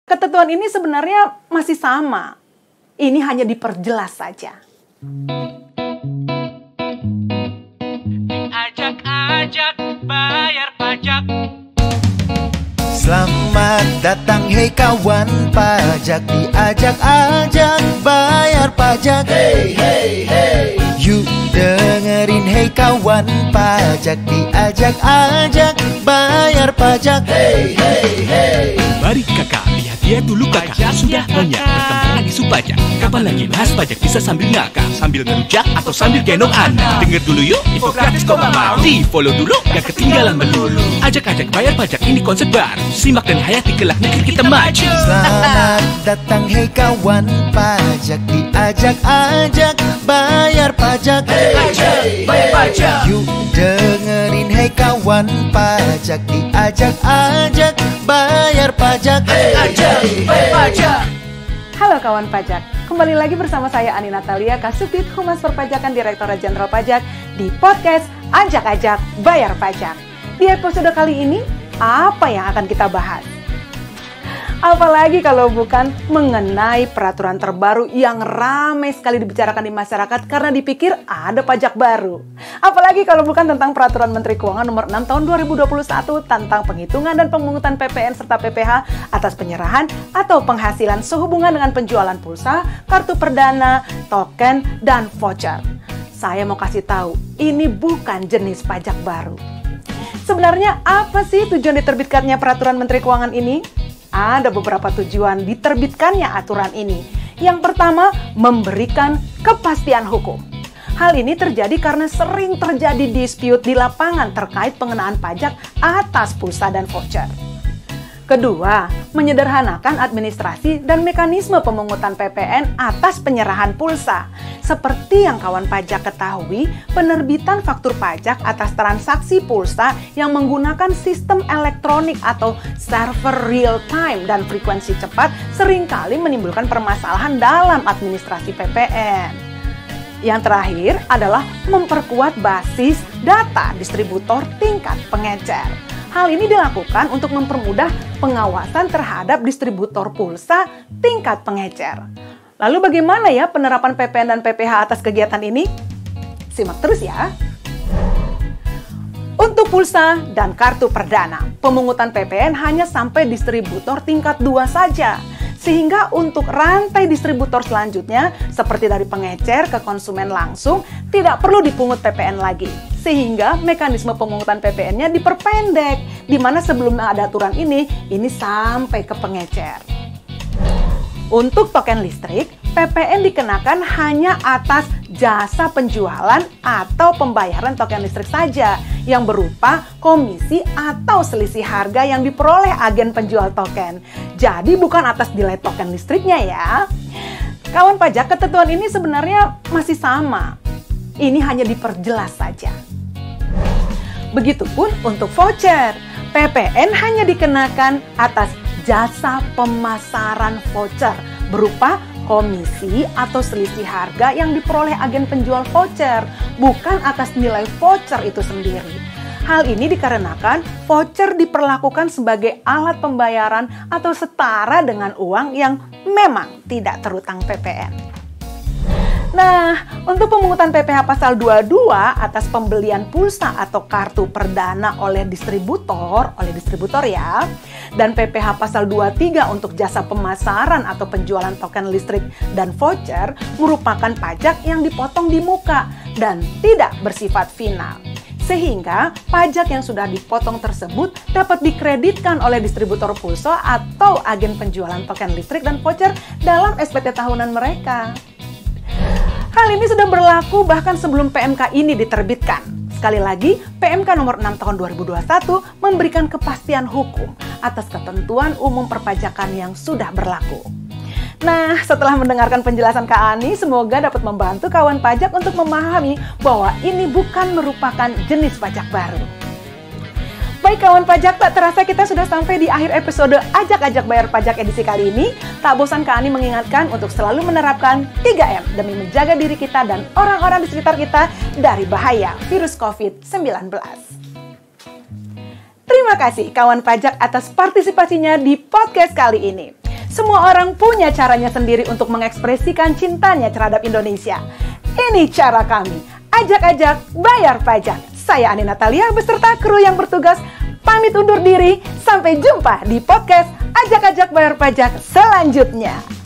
Ketentuan ini sebenarnya masih sama. Ini hanya diperjelas saja. Diajak-ajak bayar pajak. Selamat datang hei kawan pajak, diajak-ajak bayar pajak. Hey hey hey, yuk dengerin hei kawan pajak, diajak-ajak bayar pajak. Hey hey hey, Mari kakak, lihat dulu kakak. Sudah banyak berkembang isu pajak. Kapan lagi bahas pajak bisa sambil ngakak, sambil ngerujak atau sambil gendong anak. Dengar dulu yuk, info gratis kok gak mau. Di follow dulu, gak ketinggalan melulu. Ajak-ajak bayar pajak, ini konsep baru. Simak dan hayati kelak negeri kita maju. selamat datang hei kawan pajak, diajak-ajak bayar pajak. Hey hey Bayar pajak. yuk dengerin hei kawan pajak, diajak-ajak bayar pajak. Ajak, bayar pajak. Halo kawan pajak, kembali lagi bersama saya Ani Natalia, Kasubdit Humas Perpajakan Direktorat Jenderal Pajak di podcast Ajak-ajak Bayar Pajak. Di episode kali ini, apa yang akan kita bahas? Apalagi kalau bukan mengenai peraturan terbaru yang ramai sekali dibicarakan di masyarakat karena dipikir ada pajak baru. Apalagi kalau bukan tentang peraturan Menteri Keuangan nomor 6 tahun 2021 tentang penghitungan dan pemungutan PPN serta PPh atas penyerahan atau penghasilan sehubungan dengan penjualan pulsa, kartu perdana, token, dan voucher. Saya mau kasih tahu, ini bukan jenis pajak baru. Sebenarnya apa sih tujuan diterbitkannya peraturan Menteri Keuangan ini? Ada beberapa tujuan diterbitkannya aturan ini. Yang pertama, memberikan kepastian hukum. Hal ini terjadi karena sering terjadi dispute di lapangan terkait pengenaan pajak atas pulsa dan voucher. Kedua, menyederhanakan administrasi dan mekanisme pemungutan PPN atas penyerahan pulsa. Seperti yang kawan pajak ketahui, penerbitan faktur pajak atas transaksi pulsa yang menggunakan sistem elektronik atau server real time dan frekuensi cepat seringkali menimbulkan permasalahan dalam administrasi PPN. Yang terakhir adalah memperkuat basis data distributor tingkat pengecer. Hal ini dilakukan untuk mempermudah pengawasan terhadap distributor pulsa tingkat pengecer. Lalu bagaimana ya penerapan PPN dan PPh atas kegiatan ini? Simak terus ya. Untuk pulsa dan kartu perdana, pemungutan PPN hanya sampai distributor tingkat 2 saja. Sehingga untuk rantai distributor selanjutnya, seperti dari pengecer ke konsumen langsung, tidak perlu dipungut PPN lagi. Sehingga mekanisme pemungutan PPN-nya diperpendek, di mana sebelum ada aturan ini sampai ke pengecer. Untuk token listrik, PPN dikenakan hanya atas jasa penjualan atau pembayaran token listrik saja yang berupa komisi atau selisih harga yang diperoleh agen penjual token. Jadi bukan atas nilai token listriknya ya. Kawan pajak, ketentuan ini sebenarnya masih sama. Ini hanya diperjelas saja. Begitupun untuk voucher. PPN hanya dikenakan atas jasa pemasaran voucher berupa komisi atau selisih harga yang diperoleh agen penjual voucher, bukan atas nilai voucher itu sendiri. Hal ini dikarenakan voucher diperlakukan sebagai alat pembayaran atau setara dengan uang yang memang tidak terutang PPN. Nah, untuk pemungutan PPh pasal 22 atas pembelian pulsa atau kartu perdana oleh distributor ya, dan PPh pasal 23 untuk jasa pemasaran atau penjualan token listrik dan voucher merupakan pajak yang dipotong di muka dan tidak bersifat final. Sehingga pajak yang sudah dipotong tersebut dapat dikreditkan oleh distributor pulsa atau agen penjualan token listrik dan voucher dalam SPT tahunan mereka. Hal ini sudah berlaku bahkan sebelum PMK ini diterbitkan. Sekali lagi, PMK nomor 6 tahun 2021 memberikan kepastian hukum atas ketentuan umum perpajakan yang sudah berlaku. Nah, setelah mendengarkan penjelasan Kak Ani, semoga dapat membantu kawan pajak untuk memahami bahwa ini bukan merupakan jenis pajak baru. Baik kawan pajak, tak terasa kita sudah sampai di akhir episode Ajak-ajak Bayar Pajak edisi kali ini. Tak bosan Kak Ani mengingatkan untuk selalu menerapkan 3M demi menjaga diri kita dan orang-orang di sekitar kita dari bahaya virus COVID-19. Terima kasih kawan pajak atas partisipasinya di podcast kali ini. Semua orang punya caranya sendiri untuk mengekspresikan cintanya terhadap Indonesia. Ini cara kami, ajak-ajak bayar pajak. Saya Ani Natalia beserta kru yang bertugas pamit undur diri. Sampai jumpa di podcast Ajak-ajak bayar pajak selanjutnya.